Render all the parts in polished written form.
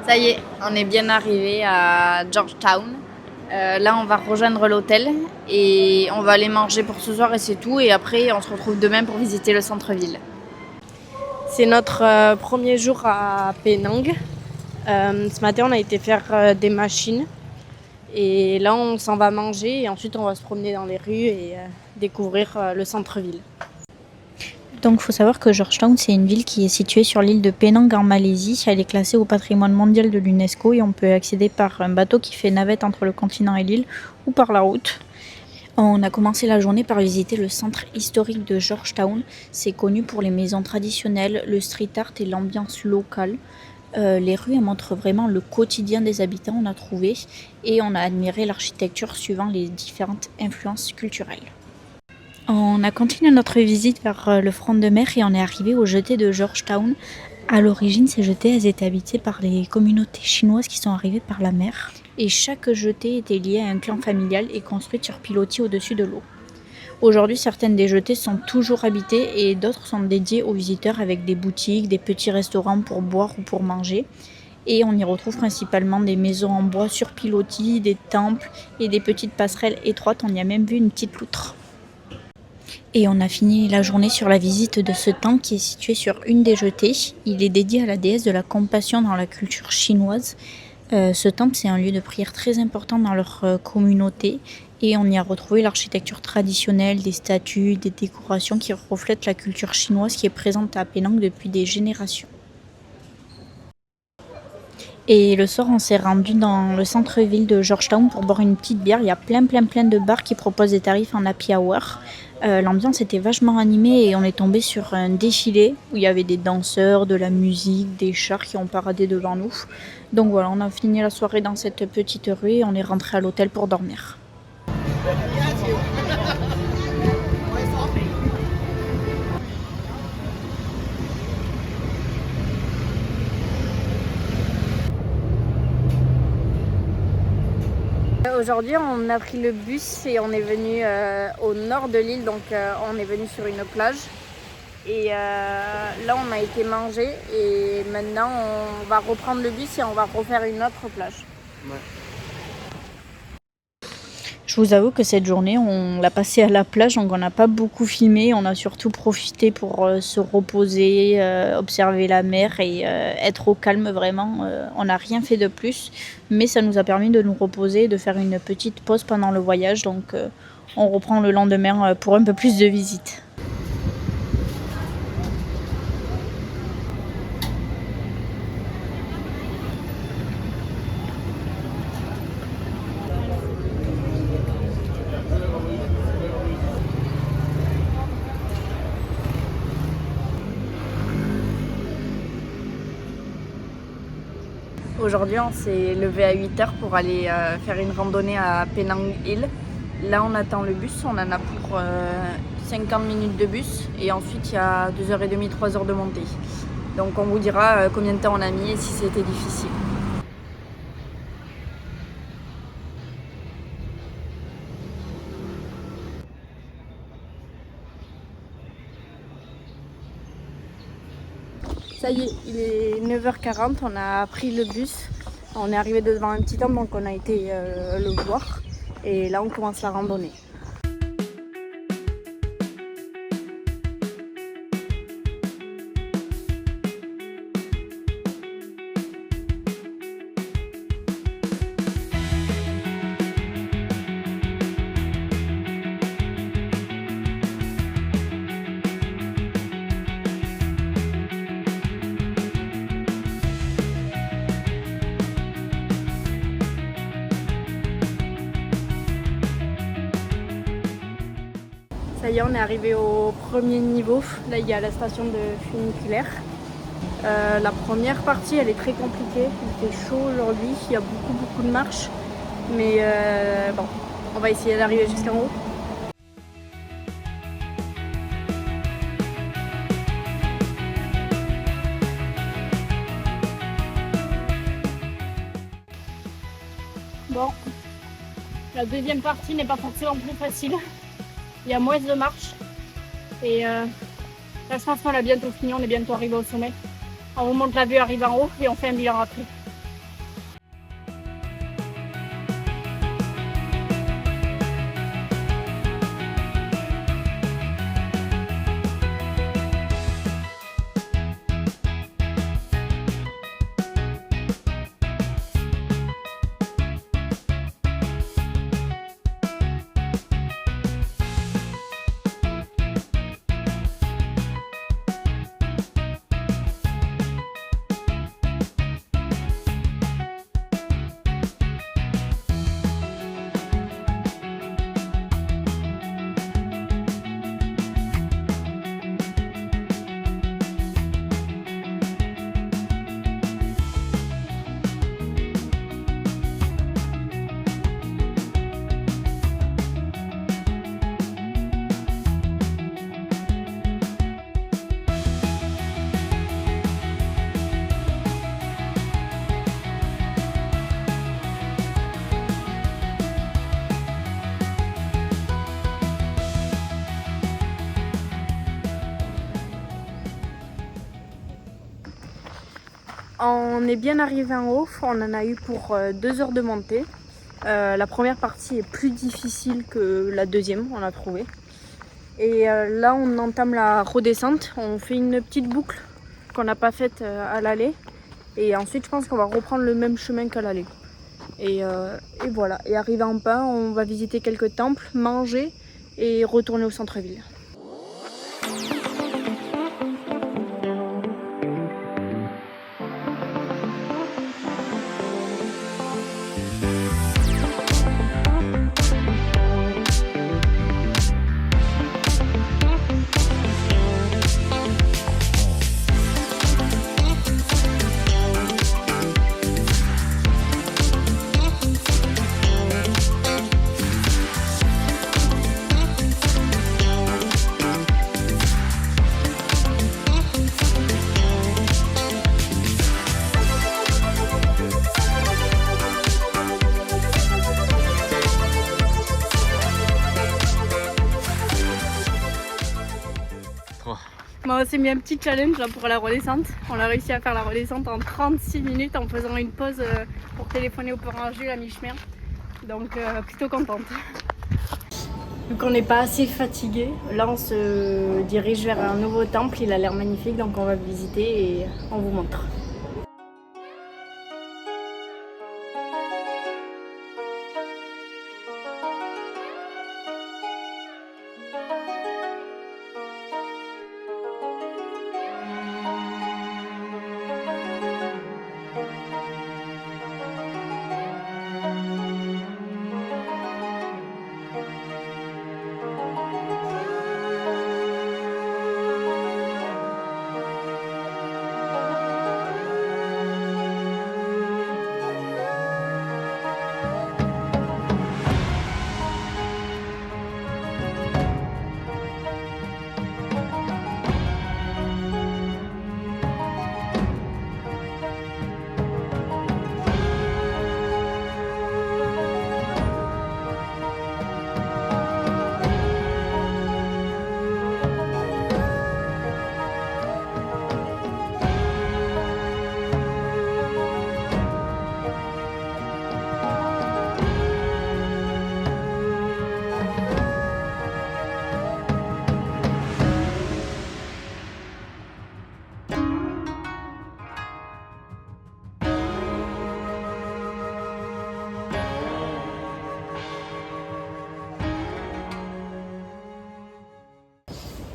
Ça y est, on est bien arrivé à Georgetown. Là, on va rejoindre l'hôtel et on va aller manger pour ce soir et c'est tout. Et après, on se retrouve demain pour visiter le centre-ville. C'est notre premier jour à Penang. Ce matin, on a été faire des machines. Et là, on s'en va manger et ensuite, on va se promener dans les rues et découvrir le centre-ville. Donc, il faut savoir que Georgetown, c'est une ville qui est située sur l'île de Penang en Malaisie. Elle est classée au patrimoine mondial de l'UNESCO et on peut accéder par un bateau qui fait navette entre le continent et l'île ou par la route. On a commencé la journée par visiter le centre historique de Georgetown. C'est connu pour les maisons traditionnelles, le street art et l'ambiance locale. Les rues montrent vraiment le quotidien des habitants, on a trouvé, et on a admiré l'architecture suivant les différentes influences culturelles. On a continué notre visite vers le front de mer et on est arrivé au jetées de Georgetown. À l'origine, ces jetées elles étaient habitées par les communautés chinoises qui sont arrivées par la mer. Et chaque jetée était liée à un clan familial et construite sur pilotis au-dessus de l'eau. Aujourd'hui, certaines des jetées sont toujours habitées et d'autres sont dédiées aux visiteurs avec des boutiques, des petits restaurants pour boire ou pour manger. Et on y retrouve principalement des maisons en bois sur pilotis, des temples et des petites passerelles étroites. On y a même vu une petite loutre. Et on a fini la journée sur la visite de ce temple qui est situé sur une des jetées. Il est dédié à la déesse de la compassion dans la culture chinoise. Ce temple, c'est un lieu de prière très important dans leur communauté. Et on y a retrouvé l'architecture traditionnelle, des statues, des décorations qui reflètent la culture chinoise qui est présente à Penang depuis des générations. Et le soir, on s'est rendu dans le centre-ville de Georgetown pour boire une petite bière. Il y a plein de bars qui proposent des tarifs en happy hour. L'ambiance était vachement animée et on est tombé sur un défilé où il y avait des danseurs, de la musique, des chars qui ont paradé devant nous. Donc voilà, on a fini la soirée dans cette petite rue et on est rentré à l'hôtel pour dormir. Aujourd'hui, on a pris le bus et on est venu au nord de l'île, donc on est venu sur une plage. Et là, on a été manger et maintenant, on va reprendre le bus et on va refaire une autre plage. Ouais. Je vous avoue que cette journée, on l'a passée à la plage, donc on n'a pas beaucoup filmé. On a surtout profité pour se reposer, observer la mer et être au calme vraiment. On n'a rien fait de plus, mais ça nous a permis de nous reposer, de faire une petite pause pendant le voyage. Donc on reprend le lendemain pour un peu plus de visites. Aujourd'hui, on s'est levé à 8h pour aller faire une randonnée à Penang Hill. Là, on attend le bus, on en a pour 50 minutes de bus et ensuite il y a 2h30, 3h de montée. Donc on vous dira combien de temps on a mis et si c'était difficile. Ça y est, il est 9h40, on a pris le bus. On est arrivé devant un petit temple, donc on a été le voir. Et là, on commence la randonnée. Ça y est, on est arrivé au premier niveau. Là, il y a la station de funiculaire. La première partie, elle est très compliquée. Il fait chaud aujourd'hui, il y a beaucoup de marches. Mais bon, on va essayer d'arriver jusqu'en haut. Bon, la deuxième partie n'est pas forcément plus facile. Il y a moins de marches et là je pense qu'on a bientôt fini, on est bientôt arrivé au sommet. On vous montre la vue arrive en haut et on fait un bilan après. On est bien arrivé en haut, on en a eu pour 2 heures de montée. La première partie est plus difficile que la deuxième, on a trouvé. Et là on entame la redescente, on fait une petite boucle qu'on n'a pas faite à l'aller. Et ensuite je pense qu'on va reprendre le même chemin qu'à l'aller. Et voilà, et arrivé en bas, on va visiter quelques temples, manger et retourner au centre-ville. Bon, on s'est mis un petit challenge là, pour la redescente. On a réussi à faire la redescente en 36 minutes en faisant une pause pour téléphoner au Port-Ranger à mi-chemin. Donc plutôt contente. Vu qu'on n'est pas assez fatigué, là on se dirige vers un nouveau temple. Il a l'air magnifique, donc on va le visiter et on vous montre.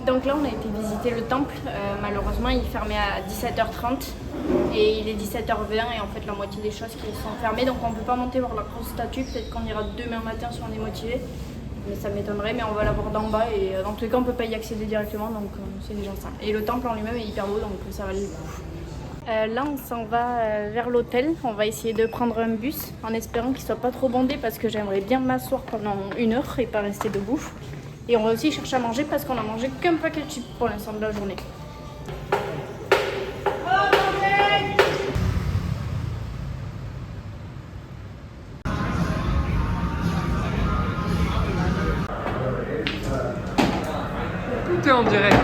Donc là on a été visiter le temple, malheureusement il fermait à 17h30 et il est 17h20 et en fait la moitié des choses qui sont fermées, donc on ne peut pas monter voir la grosse statue. Peut-être qu'on ira demain matin si on est motivé, mais ça m'étonnerait, mais on va la voir d'en bas et dans tous les cas on ne peut pas y accéder directement, donc c'est déjà ça. Et le temple en lui-même est hyper beau, donc ça valait le coup. Là on s'en va vers l'hôtel, on va essayer de prendre un bus en espérant qu'il soit pas trop bondé parce que j'aimerais bien m'asseoir pendant 1 heure et pas rester debout. Et on va aussi chercher à manger parce qu'on a mangé qu'un paquet de chips pour l'instant de la journée. Tout est en direct.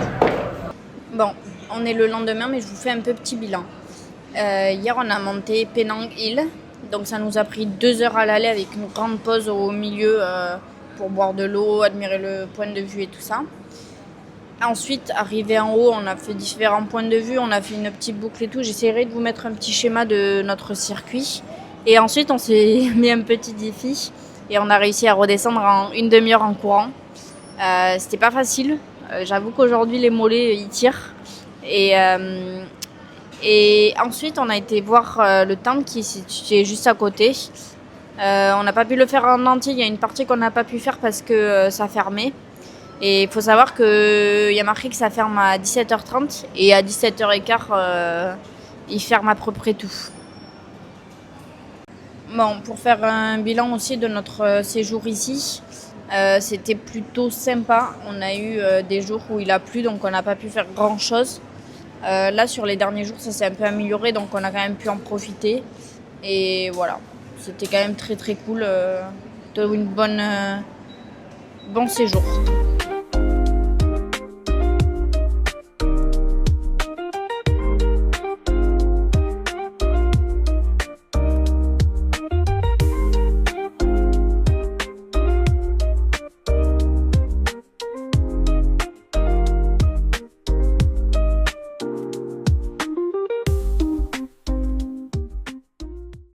Bon, on est le lendemain, mais je vous fais un peu petit bilan. Hier, on a monté Penang Hill. Donc ça nous a pris 2 heures à l'aller avec une grande pause au milieu pour boire de l'eau, admirer le point de vue et tout ça. Ensuite, arrivé en haut, on a fait différents points de vue, on a fait une petite boucle et tout. J'essaierai de vous mettre un petit schéma de notre circuit. Et ensuite, on s'est mis un petit défi et on a réussi à redescendre en 1 demi-heure en courant. C'était pas facile. J'avoue qu'aujourd'hui, les mollets, ils tirent. Et ensuite, on a été voir le temple qui est situé juste à côté. On n'a pas pu le faire en entier. Il y a une partie qu'on n'a pas pu faire parce que ça fermait. Et il faut savoir qu'il y a marqué que ça ferme à 17h30 et à 17h15, il ferme à peu près tout. Bon, pour faire un bilan aussi de notre séjour ici, c'était plutôt sympa. On a eu des jours où il a plu, donc on n'a pas pu faire grand-chose. Là, sur les derniers jours, ça s'est un peu amélioré, donc on a quand même pu en profiter. Et voilà, c'était quand même très très cool. Bon séjour.